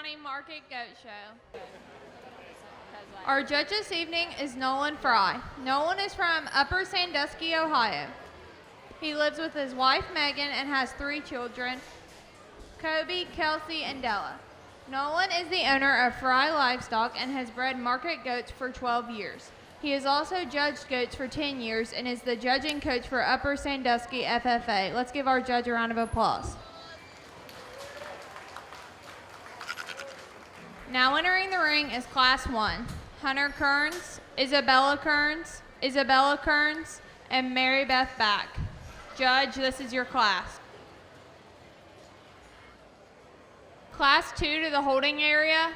County Market Goat Show. Our judge this evening is Nolan Fry. Nolan is from Upper Sandusky, Ohio. He lives with his wife, Megan, and has 3 children, Kobe, Kelsey, and Della. Nolan is the owner of Fry Livestock and has bred market goats for 12 years. He has also judged goats for 10 years and is the judging coach for Upper Sandusky FFA. Let's give our judge a round of applause. Now entering the ring is Class 1. Hunter Kearns, Isabella Kearns, and Mary Beth Back. Judge, this is your class. Class 2 to the holding area.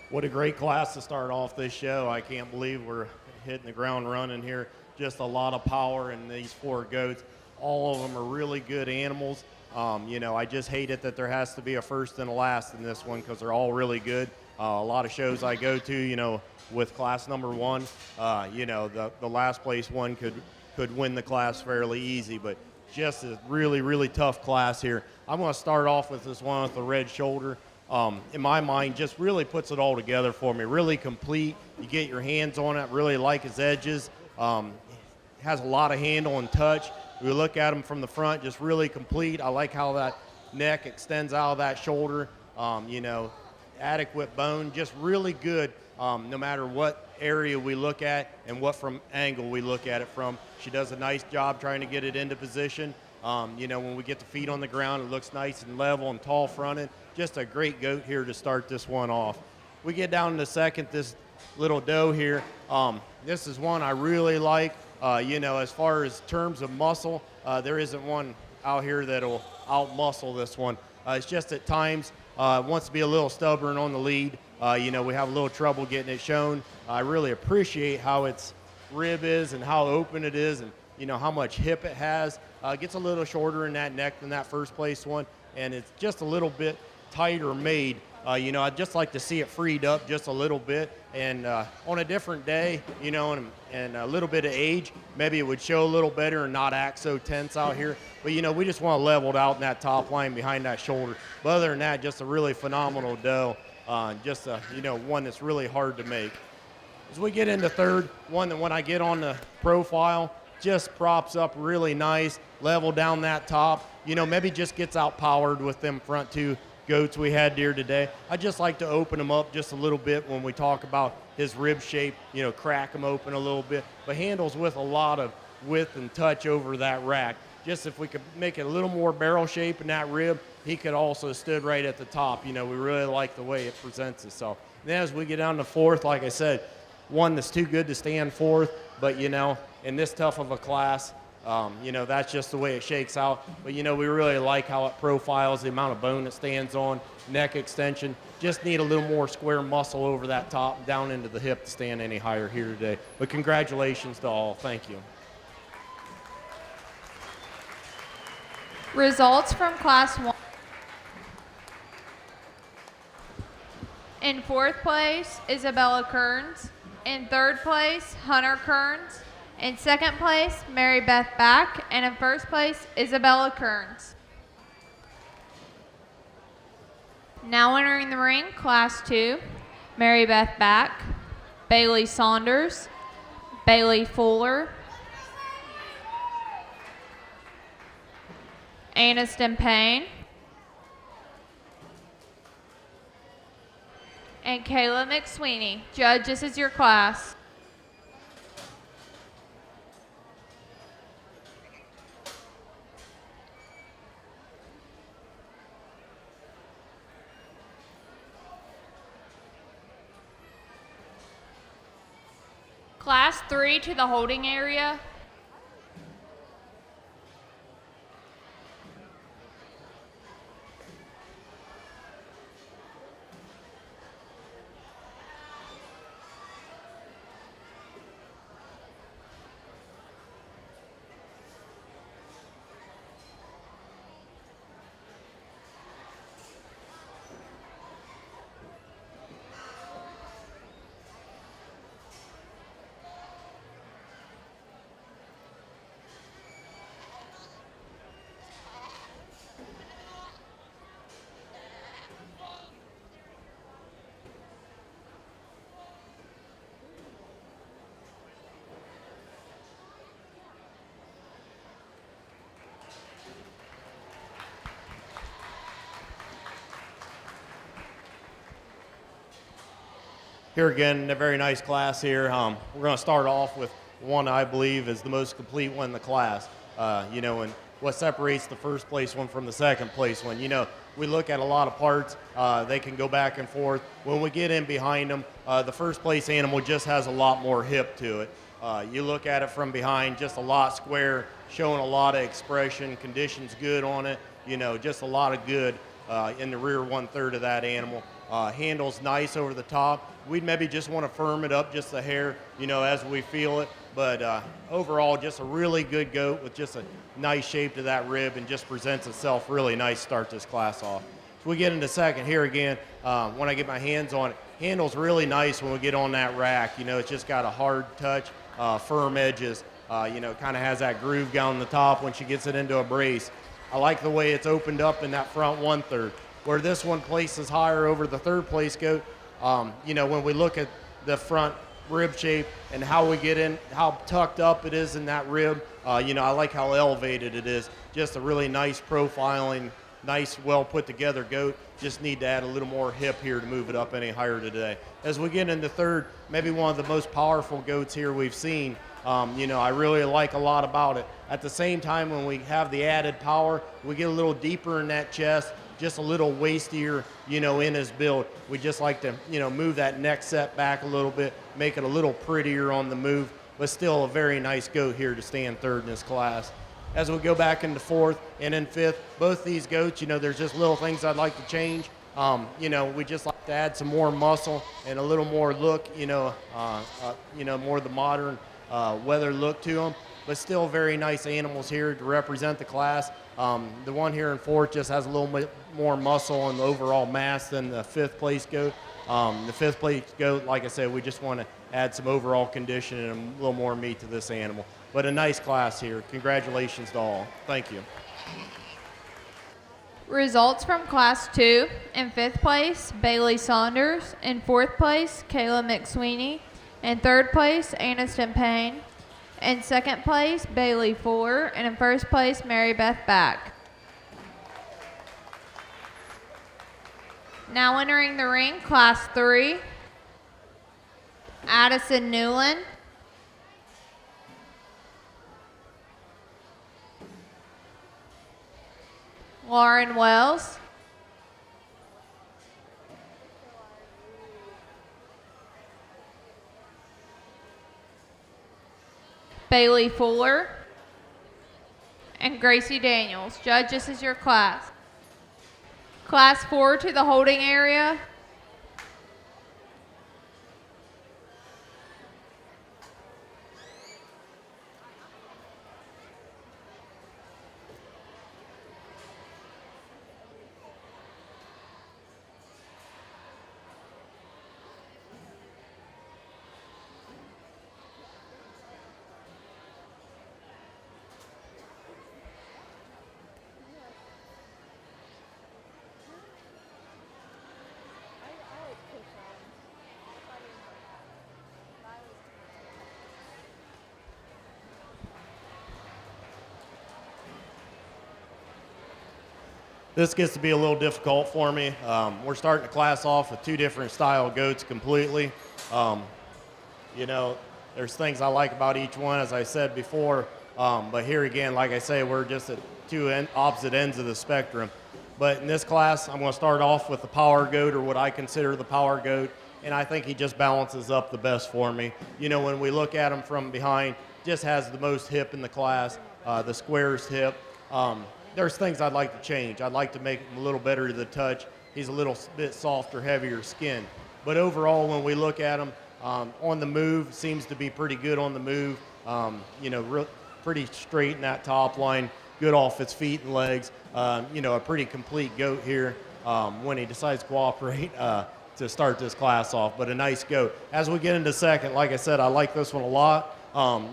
What a great class to start off this show. I can't believe we're hitting the ground running here. Just a lot of power in these 4 goats. All of them are really good animals. I just hate it that there has to be a first and a last in this one because they're all really good. A lot of shows I go to, with class number 1, the last place one could win the class fairly easy, but just a really, really tough class here. I'm going to start off with this one with the red shoulder. In my mind, just really puts it all together for me. Really complete. You get your hands on it. Really like his edges. Has a lot of handle and touch. We look at him from the front, just really complete. I like how that neck extends out of that shoulder. Adequate bone, just really good. No matter what area we look at and what from angle we look at it from. She does a nice job trying to get it into position. When we get the feet on the ground, it looks nice and level and tall fronted. Just a great goat here to start this one off. We get down to the second, this little doe here. This is one I really like. As far as terms of muscle, there isn't one out here that'll out-muscle this one. It's just at times wants to be a little stubborn on the lead. We have a little trouble getting it shown. I really appreciate how its rib is and how open it is and how much hip it has. Gets a little shorter in that neck than that first place one, and it's just a little bit tighter made. I'd just like to see it freed up just a little bit, and on a different day, and a little bit of age, maybe it would show a little better and not act so tense out here. But we just want to level it out in that top line behind that shoulder. But other than that, just a really phenomenal doe. One that's really hard to make. As we get into third, one that when I get on the profile, just props up really nice, level down that top. Maybe just gets outpowered with them front 2 goats we had here today. I just like to open them up just a little bit when we talk about his rib shape, crack them open a little bit, but handles with a lot of width and touch over that rack. Just if we could make it a little more barrel shape in that rib, he could also stood right at the top. We really like the way it presents itself. Then as we get down to fourth, like I said, one that's too good to stand fourth, but in this tough of a class, that's just the way it shakes out. But we really like how it profiles, the amount of bone it stands on, neck extension. Just need a little more square muscle over that top, down into the hip to stand any higher here today. But congratulations to all. Thank you. Results from Class 1. In 4th place, Isabella Kearns. In 3rd place, Hunter Kearns. In 2nd place, Mary Beth Back. And in 1st place, Isabella Kearns. Now entering the ring, Class 2, Mary Beth Back, Bailey Saunders, Bailey Fuller, Aniston Payne, and Kayla McSweeney. Judge, this is your class. Class 3 to the holding area. Here again, a very nice class here. We're going to start off with one I believe is the most complete one in the class. And what separates the first place one from the second place one. We look at a lot of parts. They can go back and forth. When we get in behind them, the first place animal just has a lot more hip to it. You look at it from behind, just a lot square, showing a lot of expression, conditions good on it, just a lot of good in the rear 1/3 of that animal. Handles nice over the top. We'd maybe just want to firm it up just a hair, as we feel it. But overall, just a really good goat with just a nice shape to that rib and just presents itself really nice to start this class off. So we get into second here again. When I get my hands on it, handles really nice when we get on that rack. It's just got a hard touch, firm edges. Kind of has that groove down the top when she gets it into a brace. I like the way it's opened up in that front 1/3. Where this one places higher over the third place goat, when we look at the front rib shape and how we get in, how tucked up it is in that rib, I like how elevated it is. Just a really nice profiling, nice, well put together goat. Just need to add a little more hip here to move it up any higher today. As we get into third, maybe one of the most powerful goats here we've seen. I really like a lot about it. At the same time, when we have the added power, we get a little deeper in that chest, just a little waistier, in his build. We just like to, move that neck set back a little bit, make it a little prettier on the move, but still a very nice goat here to stand third in this class. As we go back into fourth and in fifth, both these goats, there's just little things I'd like to change. We just like to add some more muscle and a little more look, more the modern weather look to them, but still very nice animals here to represent the class. The one here in fourth just has a little bit more muscle and overall mass than the fifth place goat. The fifth place goat, like I said, we just want to add some overall condition and a little more meat to this animal. But a nice class here. Congratulations to all. Thank you. Results from Class 2. In 5th place, Bailey Saunders. In 4th place, Kayla McSweeney. In 3rd place, Aniston Payne. In 2nd place, Bailey Four. And in 1st place, Mary Beth Back. Now entering the ring, Class 3. Addison Newland. Lauren Wells. Bailey Fuller. And Gracie Daniels. Judge, this is your class. Class 4 to the holding area. This gets to be a little difficult for me. We're starting the class off with two different style goats completely. There's things I like about each one, as I said before, but here again, like I say, we're just at opposite ends of the spectrum. But in this class, I'm going to start off with the power goat, or what I consider the power goat. and I think he just balances up the best for me. You know, when we look at him from behind, just has the most hip in the class, the squarest hip. There's things I'd like to change. I'd like to make him a little better to the touch. He's a little bit softer, heavier skin. But overall, when we look at him, on the move, seems to be pretty good on the move. You know, pretty straight in that top line, good off its feet and legs. You know, a pretty complete goat here when he decides to cooperate to start this class off, but a nice goat. As we get into second, like I said, I like this one a lot.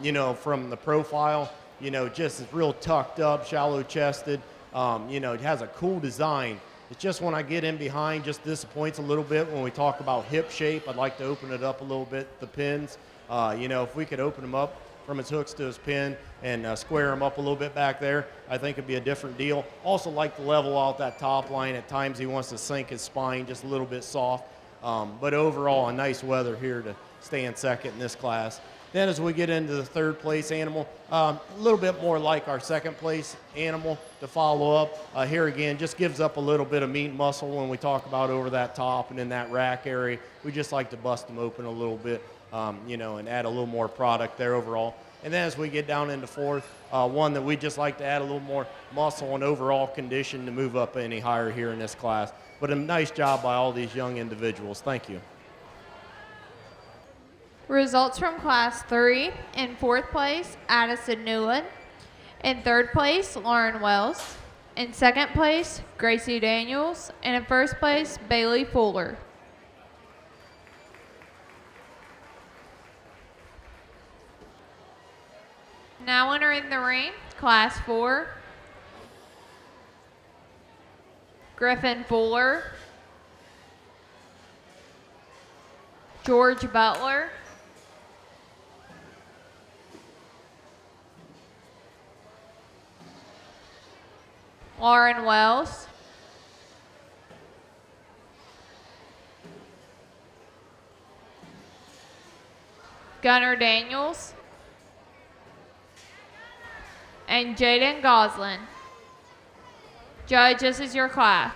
You know, from the profile, you know, just is real tucked up, shallow chested. You know, it has a cool design. It's just when I get in behind, just disappoints a little bit when we talk about hip shape. I'd like to open it up a little bit, the pins. You know, if we could open them up from his hooks to his pin and square him up a little bit back there, I think it'd be a different deal. Also like to level out that top line. At times he wants to sink his spine just a little bit soft. But overall, a nice weather here to stay in second in this class. Then as we get into the third place animal, a little bit more like our second place animal to follow up. Here again, just gives up a little bit of meat and muscle when we talk about over that top and in that rack area. We just like to bust them open a little bit, you know, and add a little more product there overall. And then as we get down into fourth, one that we just like to add a little more muscle and overall condition to move up any higher here in this class. But a nice job by all these young individuals. Thank you. Results from Class 3. In fourth place, Addison Newland. In third place, Lauren Wells. In second place, Gracie Daniels. And in first place, Bailey Fuller. Now entering the ring, Class 4. Griffin Fuller. George Butler. Lauren Wells. Gunnar Daniels. And Jaden Goslin. Judge, this is your class.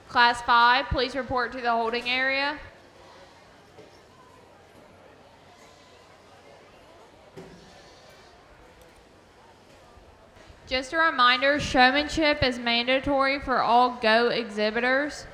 Class 5, please report to the holding area. Just a reminder, showmanship is mandatory for all GO exhibitors.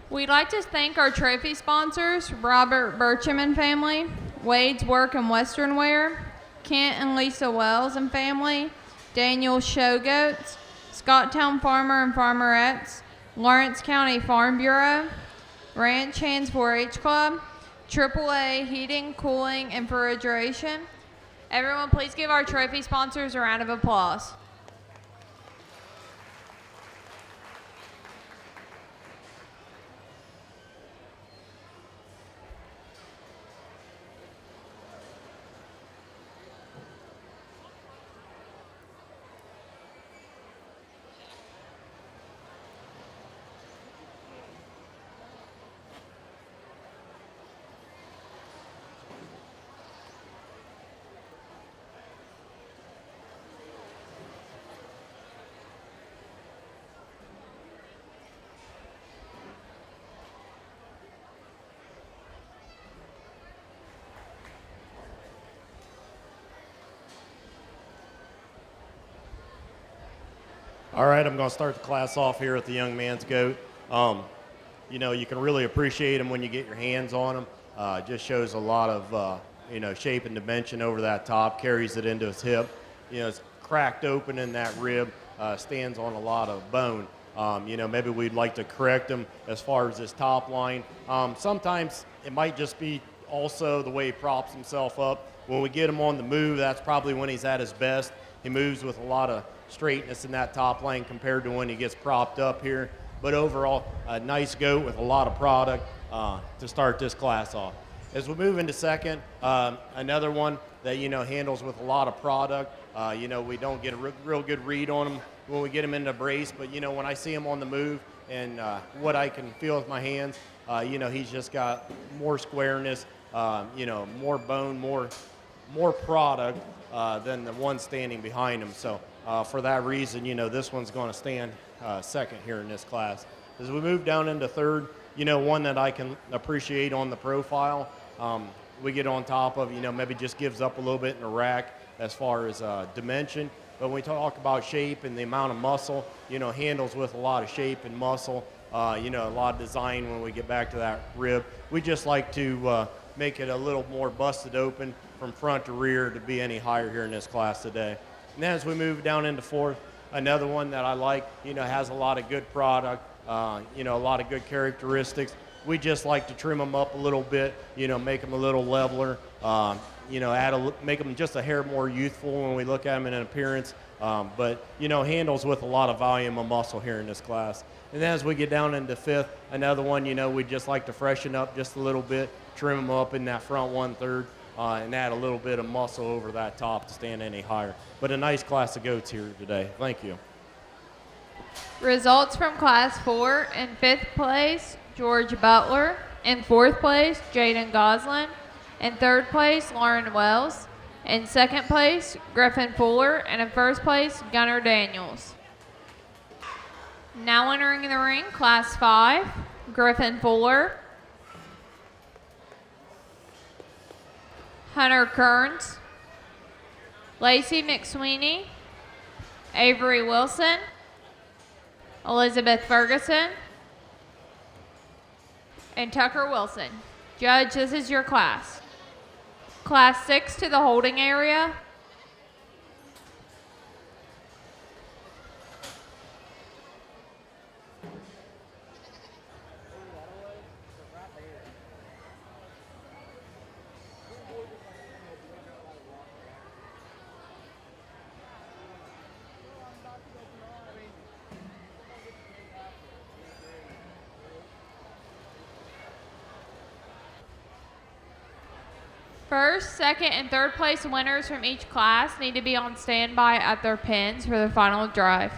We'd like to thank our trophy sponsors, Robert Bircham and family, Wade's Work and Western Wear, Kent and Lisa Wells and family, Daniel Showgoats, Scotttown Farmer and Farmerettes, Lawrence County Farm Bureau, Ranch Hands 4-H Club, AAA Heating, Cooling, and Refrigeration. Everyone, please give our trophy sponsors a round of applause. All right, I'm going to start the class off here at the young man's goat. You know, you can really appreciate him when you get your hands on him. Just shows a lot of, you know, shape and dimension over that top, carries it into his hip. You know, it's cracked open in that rib, stands on a lot of bone. You know, maybe we'd like to correct him as far as his top line. Sometimes it might just be also the way he props himself up. When we get him on the move, that's probably when he's at his best. He moves with a lot of straightness in that top line compared to when he gets propped up here. But overall, a nice goat with a lot of product to start this class off. As we move into second, another one that, you know, handles with a lot of product. You know, we don't get a real good read on him when we get him into brace, but, you know, when I see him on the move, and what I can feel with my hands, he's just got more squareness, more bone, more product than the one standing behind him. So for that reason, this one's going to stand second here in this class. As we move down into third, one that I can appreciate on the profile, we get on top of, maybe just gives up a little bit in the rack as far as dimension. But when we talk about shape and the amount of muscle, handles with a lot of shape and muscle, a lot of design when we get back to that rib. We just like to make it a little more busted open from front to rear to be any higher here in this class today. And then as we move down into fourth, another one that I like, has a lot of good product, a lot of good characteristics. We just like to trim them up a little bit, make them a little leveler, make them just a hair more youthful when we look at them in an appearance. But handles with a lot of volume of muscle here in this class. And then as we get down into fifth, another one, we just like to freshen up just a little bit, trim them up in that front 1/3, and add a little bit of muscle over that top to stand any higher. But a nice class of goats here today. Thank you. Results from Class 4. In 5th place, George Butler. In 4th place, Jaden Goslin. In 3rd place, Lauren Wells. In 2nd place, Griffin Fuller. And in 1st place, Gunnar Daniels. Now entering the ring, Class 5, Griffin Fuller. Hunter Kearns. Lacey McSweeney. Avery Wilson. Elizabeth Ferguson. And Tucker Wilson. Judge, this is your class. Class 6 to the holding area. First, second, and third place winners from each class need to be on standby at their pins for the final drive.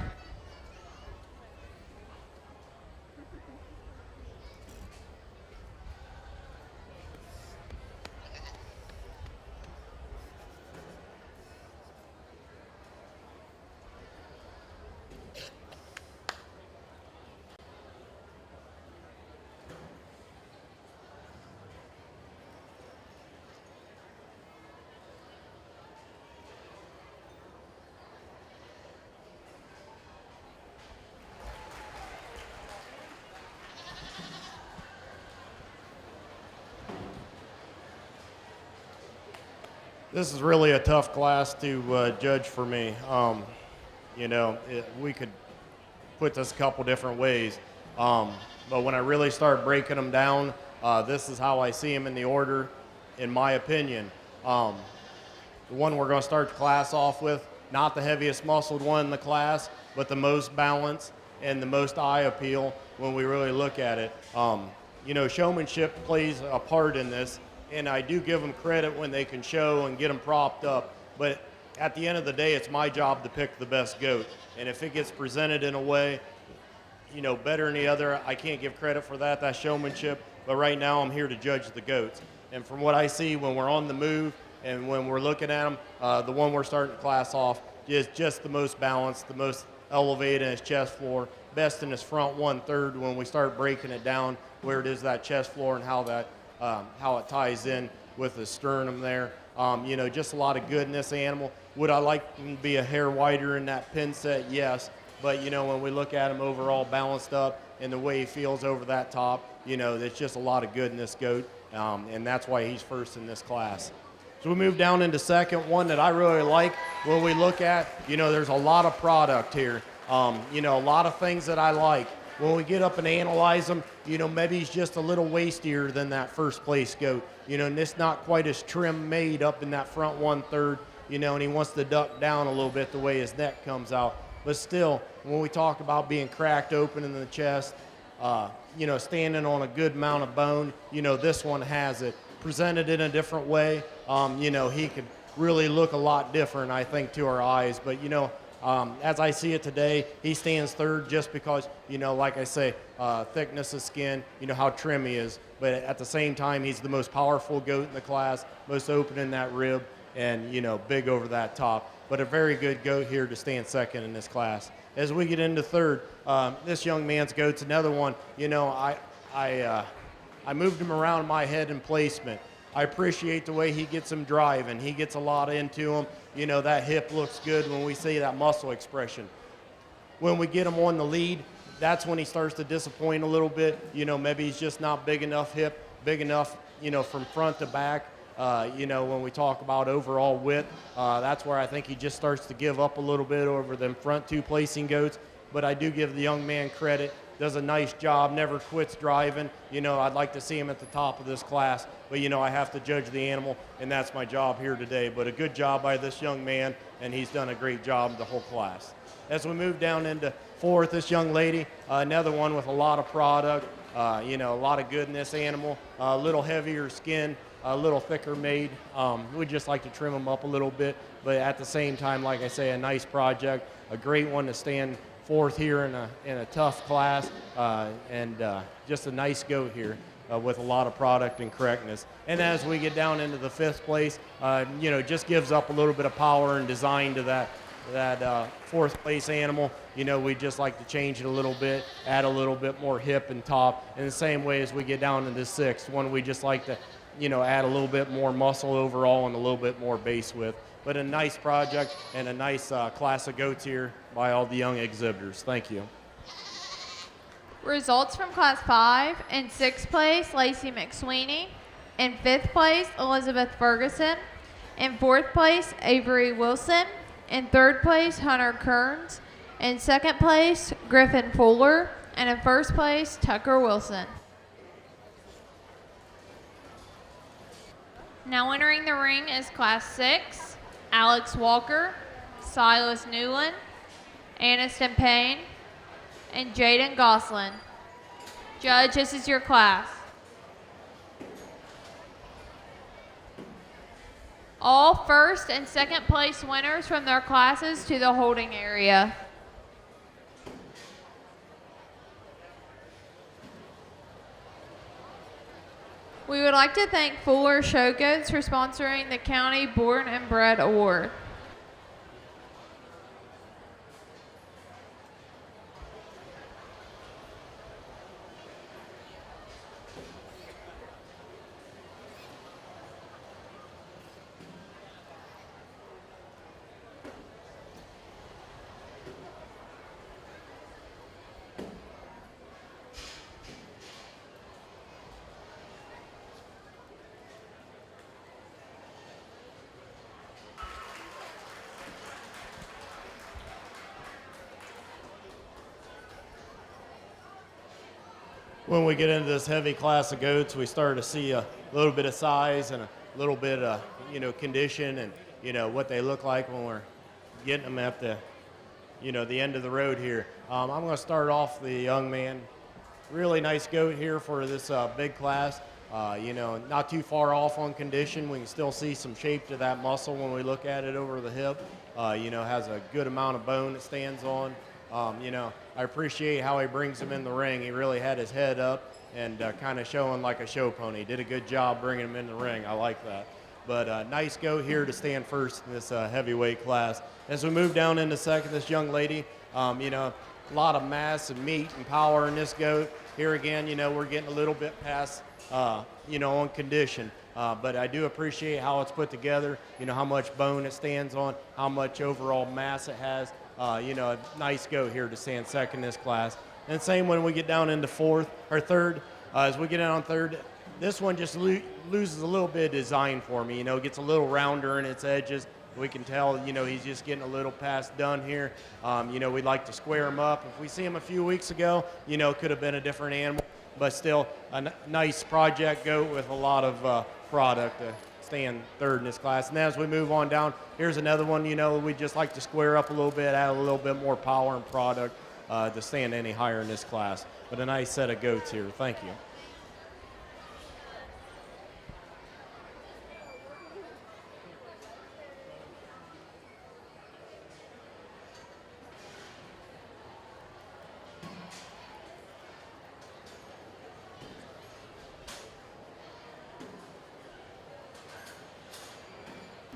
This is really a tough class to judge for me. We could put this a couple different ways. But when I really start breaking them down, this is how I see them in the order, in my opinion. The one we're going to start the class off with, not the heaviest muscled one in the class, but the most balanced and the most eye appeal when we really look at it. Showmanship plays a part in this. And I do give them credit when they can show and get them propped up. But at the end of the day, it's my job to pick the best goat. And if it gets presented in a way, better than the other, I can't give credit for that. That's showmanship. But right now, I'm here to judge the goats. And from what I see when we're on the move and when we're looking at them, the one we're starting the class off is just the most balanced, the most elevated in his chest floor, best in his front 1/3 when we start breaking it down, where it is that chest floor and how it ties in with the sternum there. Just a lot of good in this animal. Would I like him to be a hair wider in that pin set? Yes. But, when we look at him overall balanced up and the way he feels over that top, there's just a lot of good in this goat. And that's why he's first in this class. So we move down into second. One that I really like when we look at, there's a lot of product here. A lot of things that I like. When we get up and analyze them, maybe he's just a little wastier than that first place goat. And it's not quite as trim made up in that front 1/3, and he wants to duck down a little bit the way his neck comes out. But still, when we talk about being cracked open in the chest, standing on a good amount of bone, this one has it. Presented in a different way, he could really look a lot different, I think, to our eyes. But, As I see it today, he stands third just because, like I say, thickness of skin, how trim he is. But at the same time, he's the most powerful goat in the class, most open in that rib, and, big over that top. But a very good goat here to stand second in this class. As we get into third, this young man's goat's another one. I moved him around my head in placement. I appreciate the way he gets him driving. He gets a lot into him. That hip looks good when we see that muscle expression. When we get him on the lead, that's when he starts to disappoint a little bit. Maybe he's just not big enough hip, big enough, from front to back. When we talk about overall width, that's where I think he just starts to give up a little bit over them front two placing goats. But I do give the young man credit. Does a nice job, never quits driving. I'd like to see him at the top of this class, but I have to judge the animal, and that's my job here today. But a good job by this young man, and he's done a great job the whole class. As we move down into fourth, this young lady, another one with a lot of product, a lot of good in this animal, a little heavier skin, a little thicker made. We'd just like to trim them up a little bit, but at the same time, like I say, a nice project, a great one to stand fourth here in a tough class, and just a nice goat here with a lot of product and correctness. And as we get down into the fifth place, just gives up a little bit of power and design to that fourth place animal. We just like to change it a little bit, add a little bit more hip and top. In the same way as we get down into sixth, one we just like to add a little bit more muscle overall and a little bit more base width. But a nice project and a nice class of goats here by all the young exhibitors. Thank you. Results from Class 5. In 6th place, Lacey McSweeney. In 5th place, Elizabeth Ferguson. In 4th place, Avery Wilson. In 3rd place, Hunter Kearns. In 2nd place, Griffin Fuller. And in 1st place, Tucker Wilson. Now entering the ring is Class 6. Alex Walker, Silas Newland, Aniston Payne, and Jaden Goslin. Judge, this is your class. All 1st and 2nd place winners from their classes to the holding area. We would like to thank Fuller Show Goats for sponsoring the County Born and Bred Award. When we get into this heavy class of goats, we start to see a little bit of size and a little bit of, condition and, what they look like when we're getting them at the, the end of the road here. I'm going to start off the young man. Really nice goat here for this big class. Not too far off on condition. We can still see some shape to that muscle when we look at it over the hip. Has a good amount of bone it stands on. I appreciate how he brings him in the ring. He really had his head up and kind of showing like a show pony. Did a good job bringing him in the ring. I like that. But nice goat here to stand first in this heavyweight class. As we move down into second, this young lady, a lot of mass and meat and power in this goat. Here again, we're getting a little bit past, on condition. But I do appreciate how it's put together, how much bone it stands on, how much overall mass it has. A nice goat here to stand second in this class. And same when we get down into third. As we get down on third, this one just loses a little bit of design for me. Gets a little rounder in its edges. We can tell, he's just getting a little past done here. We'd like to square him up. If we see him a few weeks ago, could have been a different animal. But still, a nice project goat with a lot of product to stand third in this class. And as we move on down, here's another one, we'd just like to square up a little bit, add a little bit more power and product to stand any higher in this class. But a nice set of goats here. Thank you.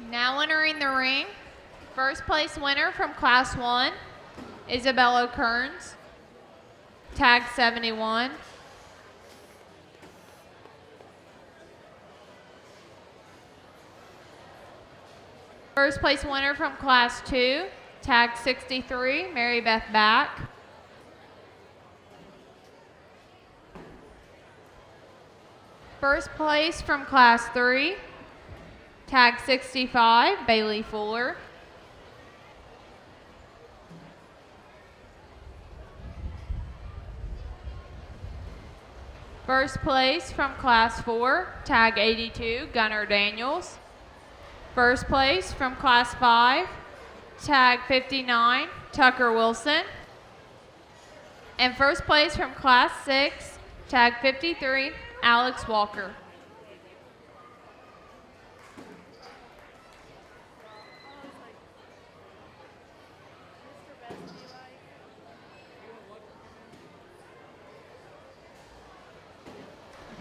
Now entering the ring, first place winner from Class 1, Isabella Kearns, tag 71. First place winner from Class 2, tag 63, Mary Beth Back. First place from Class 3, tag 65, Bailey Fuller. First place from Class 4, tag 82, Gunnar Daniels. First place from Class 5, tag 59, Tucker Wilson. And first place from Class 6, tag 53, Alex Walker.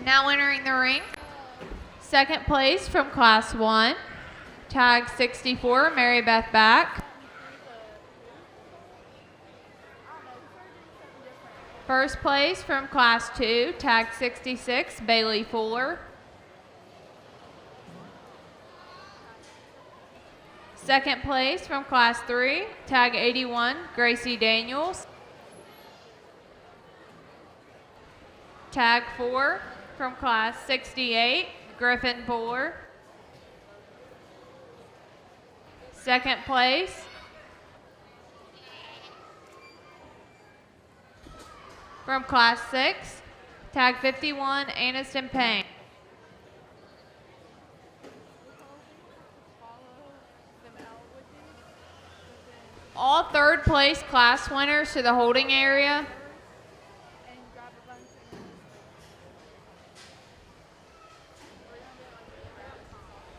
Now entering the ring, second place from Class 1, tag 64, Mary Beth Back. First place from Class 2, tag 66, Bailey Fuller. Second place from Class 3, tag 81, Gracie Daniels. Tag 4 from Class 68, Griffin Fuller. Second place from Class 6, tag 51, Aniston Payne. All third place class winners to the holding area.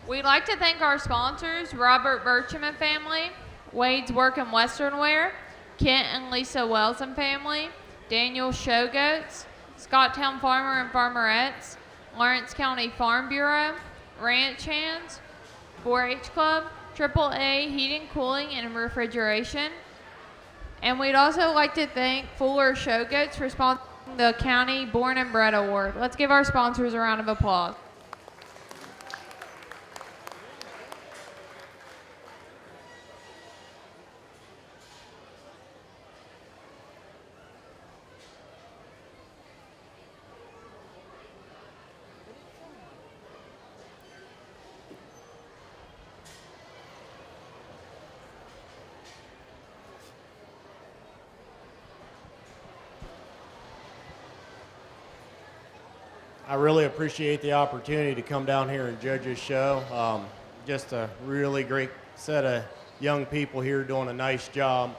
We'd like to thank our sponsors, Robert Bircham and family, Wade's Work and Western Wear, Kent and Lisa Wells and family, Daniel Showgoats, Scotttown Farmer and Farmerettes, Lawrence County Farm Bureau, Ranch Hands, 4-H Club, AAA Heating, Cooling, and Refrigeration. And we'd also like to thank Fuller Showgoats for sponsoring the County Born and Bred Award. Let's give our sponsors a round of applause. I really appreciate the opportunity to come down here and judge this show. Just a really great set of young people here doing a nice job.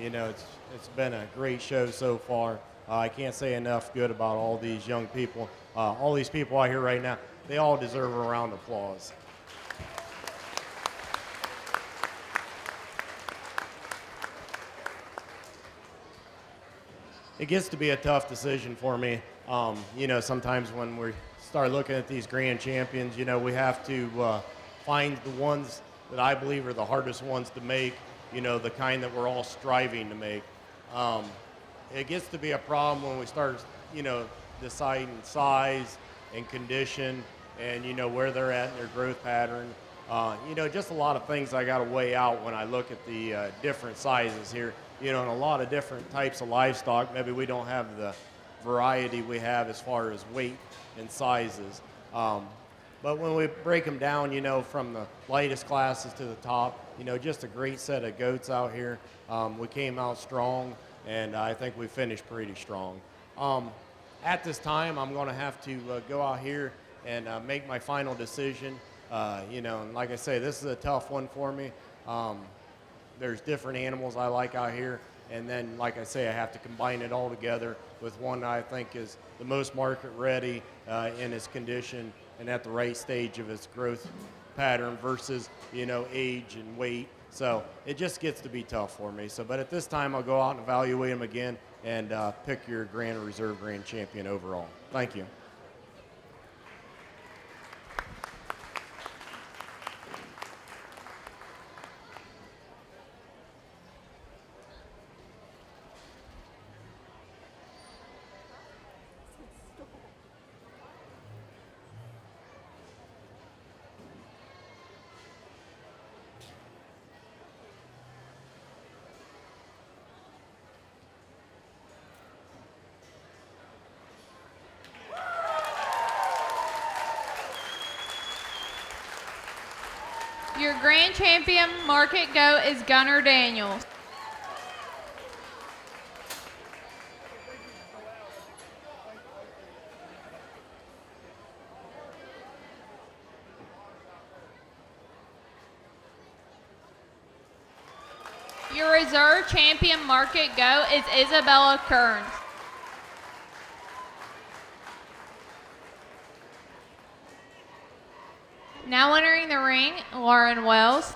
You know, it's been a great show so far. I can't say enough good about all these young people. All these people out here right now, they all deserve a round of applause. It gets to be a tough decision for me. You know, sometimes when we start looking at these grand champions, you know, we have to find the ones that I believe are the hardest ones to make, you know, the kind that we're all striving to make. It gets to be a problem when we start, you know, deciding size and condition and, you know, where they're at in their growth pattern. You know, just a lot of things I got to weigh out when I look at the different sizes here. You know, and a lot of different types of livestock, maybe we don't have the variety we have as far as weight and sizes. But when we break them down, you know, from the lightest classes to the top, you know, just a great set of goats out here. We came out strong, and I think we finished pretty strong. At this time, I'm going to have to go out here and make my final decision. You know, and like I say, this is a tough one for me. There's different animals I like out here, and then, like I say, I have to combine it all together with one I think is the most market ready in its condition and at the right stage of its growth pattern versus, you know, age and weight. So it just gets to be tough for me. So, but at this time, I'll go out and evaluate them again and pick your Grand Reserve Grand Champion overall. Thank you. Your grand champion market goat is Gunnar Daniels. Your reserve champion market goat is Isabella Kearns. Now entering the ring, Lauren Wells.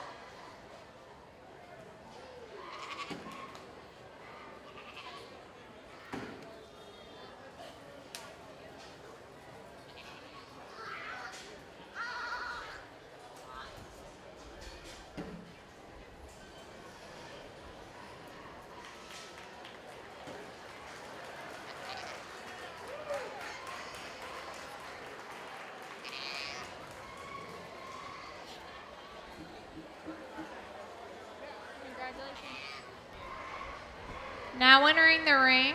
Now entering the ring,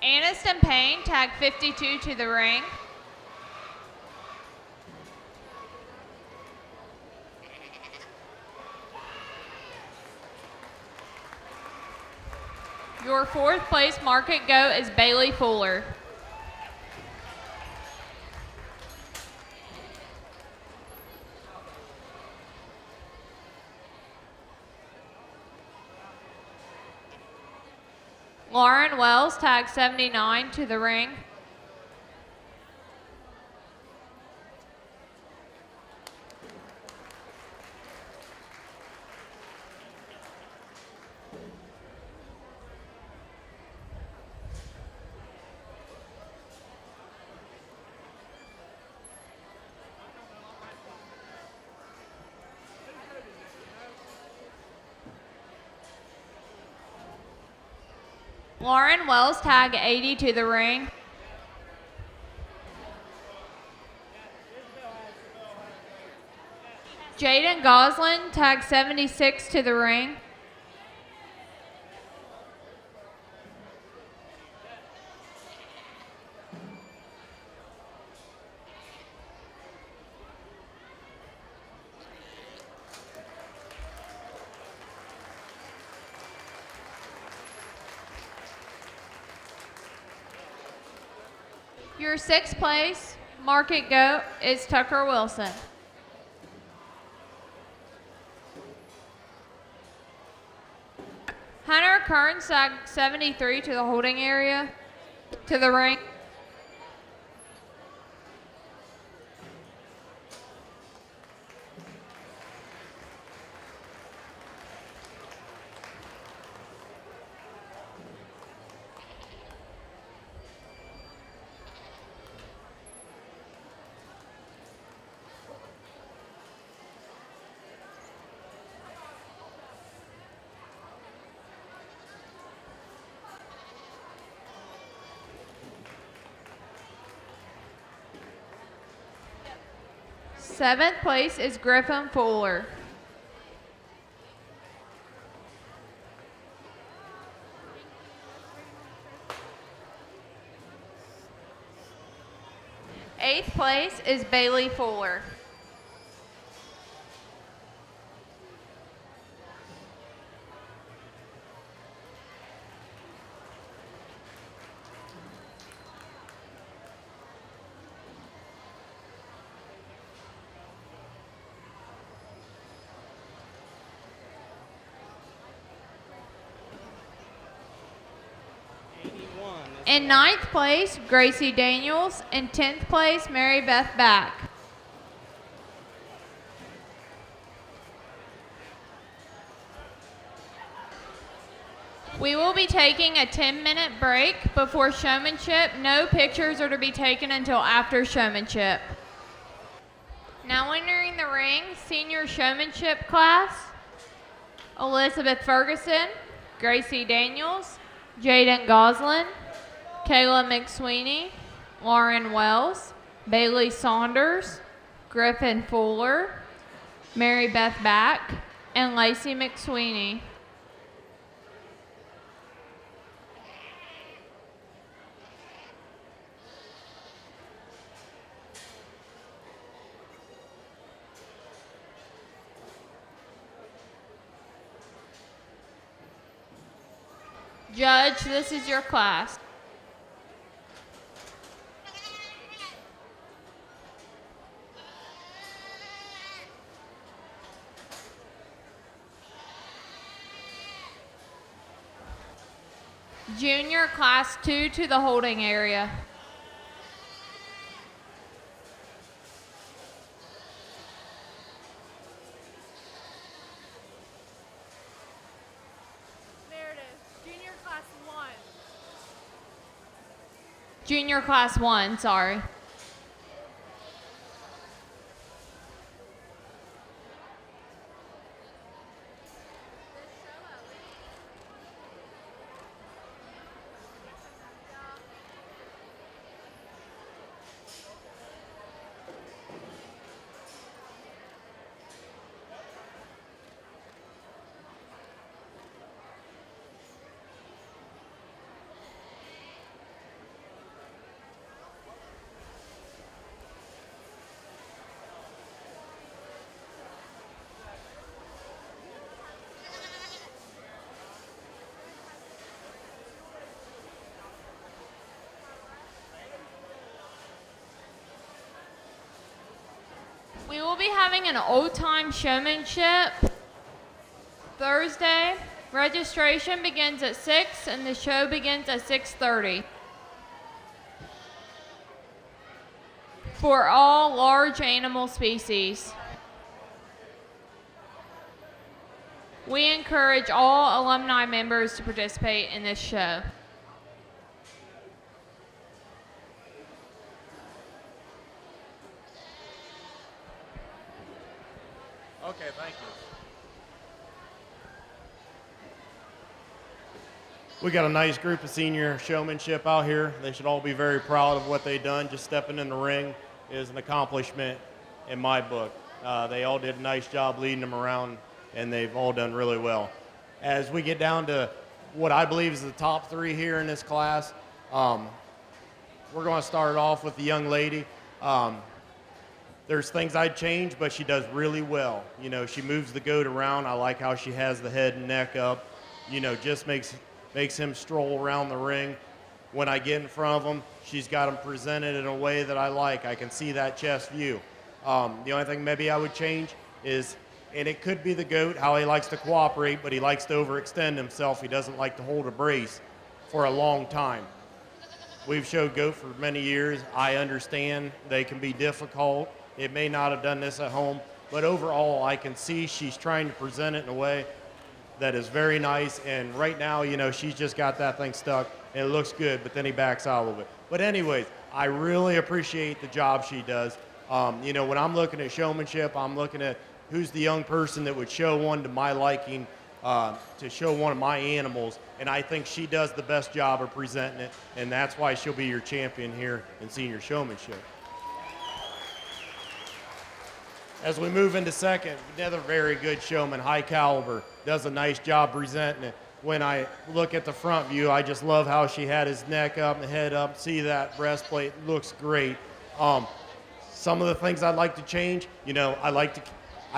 Aniston Payne, tag 52 to the ring. Your fourth place market goat is Bailey Fuller. Lauren Wells, tag 79 to the ring. Lauren Wells, tag 80 to the ring. Jaden Goslin, tag 76 to the ring. Your sixth place market goat is Tucker Wilson. Hunter Kearns, tag 73 to the holding area, to the ring. Seventh place is Griffin Fuller. Eighth place is Bailey Fuller. In ninth place, Gracie Daniels. In 10th place, Mary Beth Back. We will be taking a 10-minute break before showmanship. No pictures are to be taken until after showmanship. Now entering the ring, senior showmanship class, Elizabeth Ferguson, Gracie Daniels, Jaden Goslin, Kayla McSweeney, Lauren Wells, Bailey Saunders, Griffin Fuller, Mary Beth Back, and Lacey McSweeney. Judge, this is your class. Junior, class 2 to the holding area. Junior class 1, sorry. We will be having an old-time showmanship Thursday. Registration begins at 6 and the show begins at 6:30. For all large animal species. We encourage all alumni members to participate in this show. Okay, thank you. We got a nice group of senior showmanship out here. They should all be very proud of what they've done. Just stepping in the ring is an accomplishment in my book. They all did a nice job leading them around, and they've all done really well. As we get down to what I believe is the top 3 here in this class, we're going to start off with the young lady. There's things I'd change, but she does really well. You know, she moves the goat around. I like how she has the head and neck up. You know, just makes him stroll around the ring. When I get in front of him, she's got him presented in a way that I like. I can see that chest view. The only thing maybe I would change is, and it could be the goat, how he likes to cooperate, but he likes to overextend himself. He doesn't like to hold a brace for a long time. We've showed goat for many years. I understand they can be difficult. It may not have done this at home, but overall I can see she's trying to present it in a way that is very nice, and right now, you know, she's just got that thing stuck, and it looks good, but then he backs out a little bit. But anyways, I really appreciate the job she does. You know, when I'm looking at showmanship, I'm looking at who's the young person that would show one to my liking, to show one of my animals, and I think she does the best job of presenting it, and that's why she'll be your champion here in senior showmanship. As we move into second, another very good showman, high caliber, does a nice job presenting it. When I look at the front view, I just love how she had his neck up and head up. See that breastplate, looks great. Some of the things I'd like to change, you know, I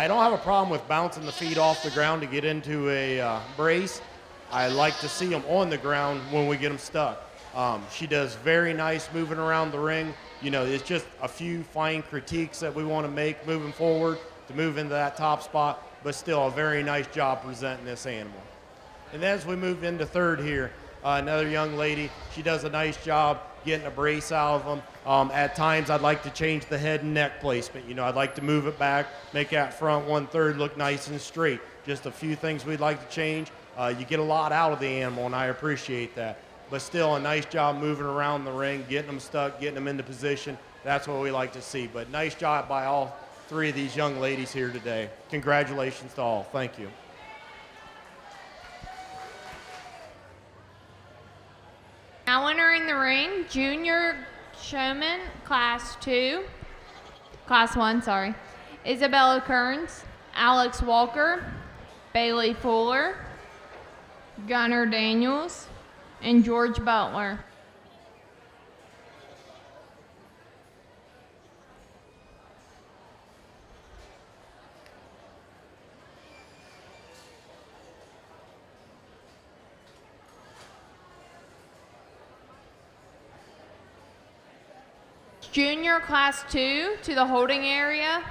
don't have a problem with bouncing the feet off the ground to get into a brace. I like to see them on the ground when we get them stuck. She does very nice moving around the ring. You know, it's just a few fine critiques that we want to make moving forward to move into that top spot, but still a very nice job presenting this animal. And then as we move into third here, another young lady, she does a nice job getting a brace out of them. At times I'd like to change the head and neck placement. You know, I'd like to move it back, make that front 1/3 look nice and straight. Just a few things we'd like to change. You get a lot out of the animal, and I appreciate that. But still a nice job moving around the ring, getting them stuck, getting them into position. That's what we like to see. But nice job by all 3 of these young ladies here today. Congratulations to all. Thank you. Now entering the ring, junior showman, class 1, Isabella Kearns, Alex Walker, Bailey Fuller, Gunnar Daniels, and George Butler. Junior Class 2 to the holding area.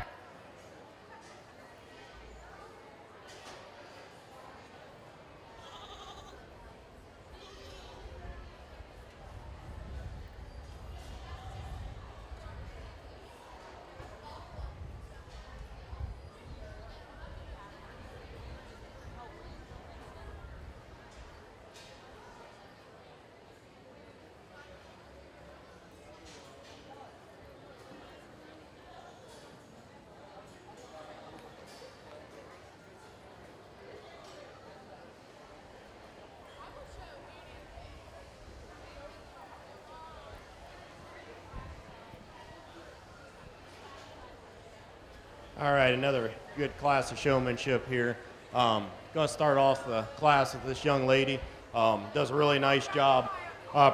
All right, another good class of showmanship here. Going to start off the class with this young lady. Does a really nice job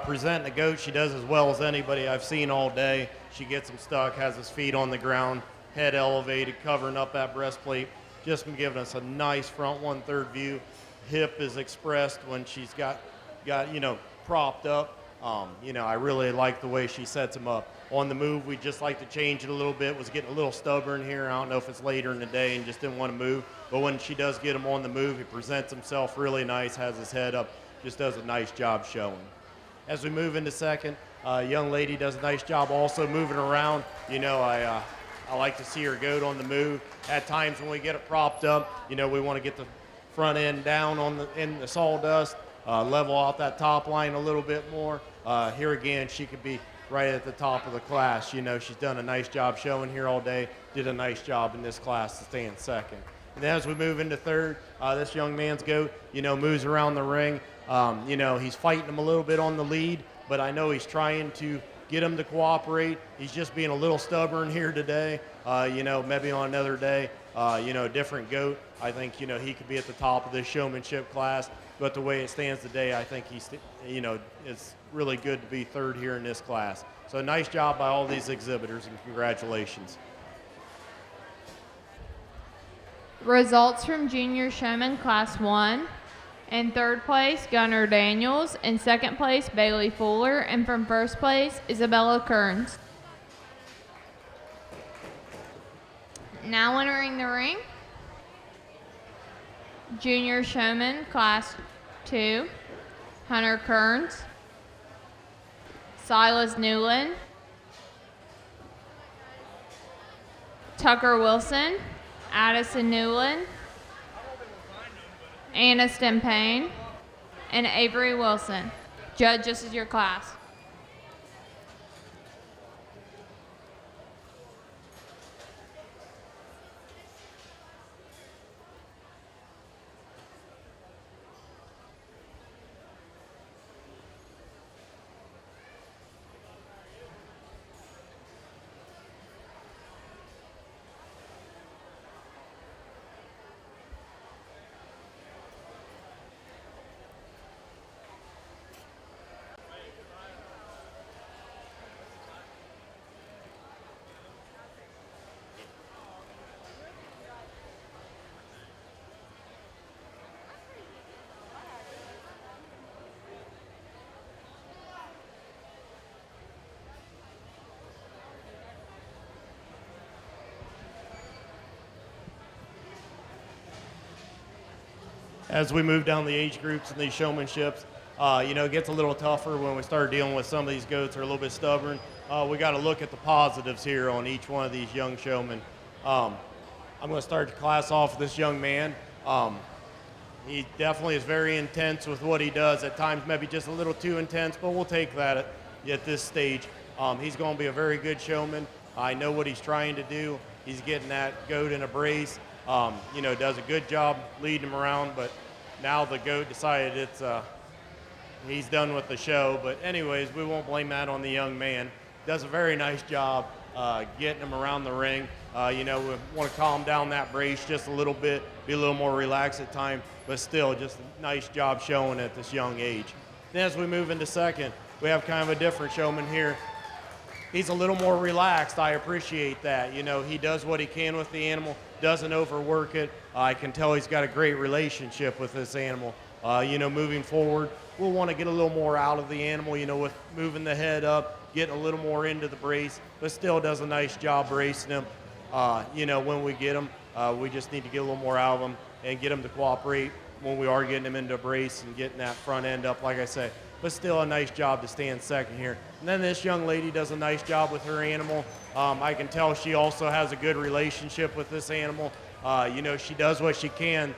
presenting the goat. She does as well as anybody I've seen all day. She gets him stuck, has his feet on the ground, head elevated, covering up that breastplate. Just been giving us a nice front 1/3 view. Hip is expressed when she's got propped up. I really like the way she sets him up. On the move, we just like to change it a little bit. Was getting a little stubborn here. I don't know if it's later in the day and just didn't want to move. But when she does get him on the move, he presents himself really nice, has his head up, just does a nice job showing. As we move into second, young lady does a nice job also moving around. I like to see her goat on the move. At times when we get it propped up, we want to get the front end down in the sawdust, level out that top line a little bit more. Here again, she could be right at the top of the class. She's done a nice job showing here all day, did a nice job in this class to stand second. And then as we move into third, this young man's goat, moves around the ring. He's fighting him a little bit on the lead, but I know he's trying to get him to cooperate. He's just being a little stubborn here today. Maybe on another day, a different goat. I think, he could be at the top of this showmanship class. But the way it stands today, I think it's really good to be third here in this class. So nice job by all these exhibitors, and congratulations. Results from Junior Showman Class 1. In third place, Gunnar Daniels. In second place, Bailey Fuller. And from first place, Isabella Kearns. Now entering the ring, Junior Showman Class 2, Hunter Kearns, Silas Newland, Tucker Wilson, Addison Newland, Anna Stempane, and Avery Wilson. Judge, this is your class. As we move down the age groups and these showmanships, it gets a little tougher when we start dealing with some of these goats that are a little bit stubborn. We got to look at the positives here on each one of these young showmen. I'm going to start the class off with this young man. He definitely is very intense with what he does. At times, maybe just a little too intense, but we'll take that at this stage. He's going to be a very good showman. I know what he's trying to do. He's getting that goat in a brace. Does a good job leading him around, but now the goat decided he's done with the show. But anyways, we won't blame that on the young man. Does a very nice job. getting him around the ring. We want to calm down that brace just a little bit, be a little more relaxed at time, but still just a nice job showing at this young age. Then as we move into second, we have kind of a different showman here. He's a little more relaxed. I appreciate that. He does what he can with the animal, doesn't overwork it. I can tell he's got a great relationship with this animal. Moving forward, we'll want to get a little more out of the animal, with moving the head up, getting a little more into the brace, but still does a nice job bracing him. When we get him, we just need to get a little more out of him and get him to cooperate when we are getting him into a brace and getting that front end up, like I say. But still a nice job to stand second here. And then this young lady does a nice job with her animal. I can tell she also has a good relationship with this animal. She does what she can.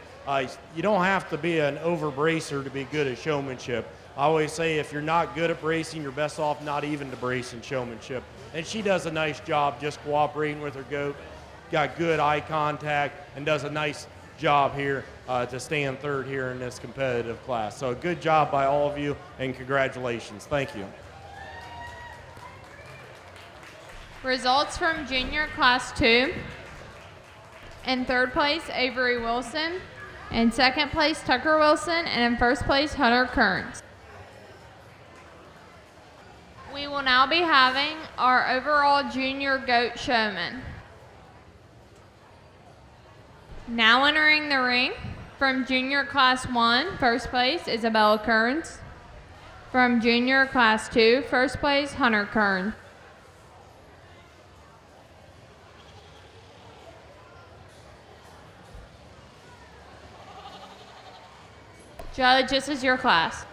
You don't have to be an over-bracer to be good at showmanship. I always say if you're not good at bracing, you're best off not even to brace in showmanship. And she does a nice job just cooperating with her goat, got good eye contact, and does a nice job here to stand third here in this competitive class. So good job by all of you, and congratulations. Thank you. Results from Junior Class 2. In third place, Avery Wilson. In second place, Tucker Wilson. And in first place, Hunter Kearns. We will now be having our overall junior goat showman. Now entering the ring, from Junior Class 1, first place, Isabella Kearns. From Junior Class 2, first place, Hunter Kearns. Judge, this is your class.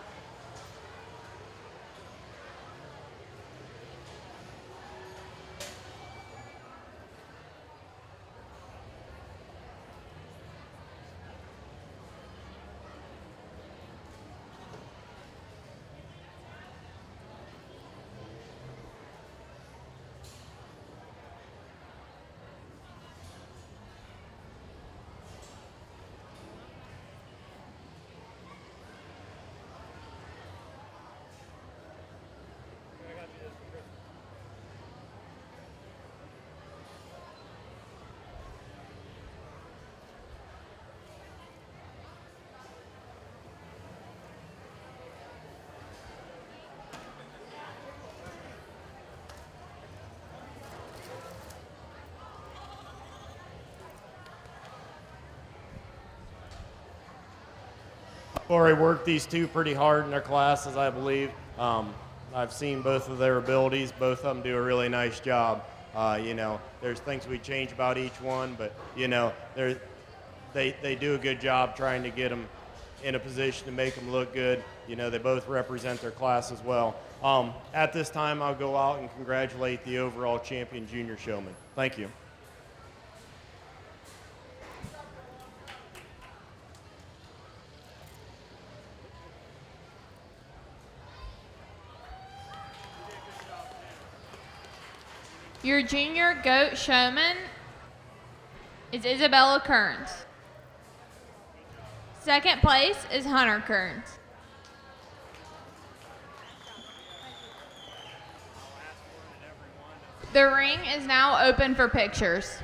Already worked these two pretty hard in their classes, I believe. I've seen both of their abilities. Both of them do a really nice job. There's things we change about each one, but they do a good job trying to get them in a position to make them look good. They both represent their class as well. At this time, I'll go out and congratulate the overall champion junior showman. Thank you. Your junior goat showman is Isabella Kearns. Second place is Hunter Kearns. The ring is now open for pictures.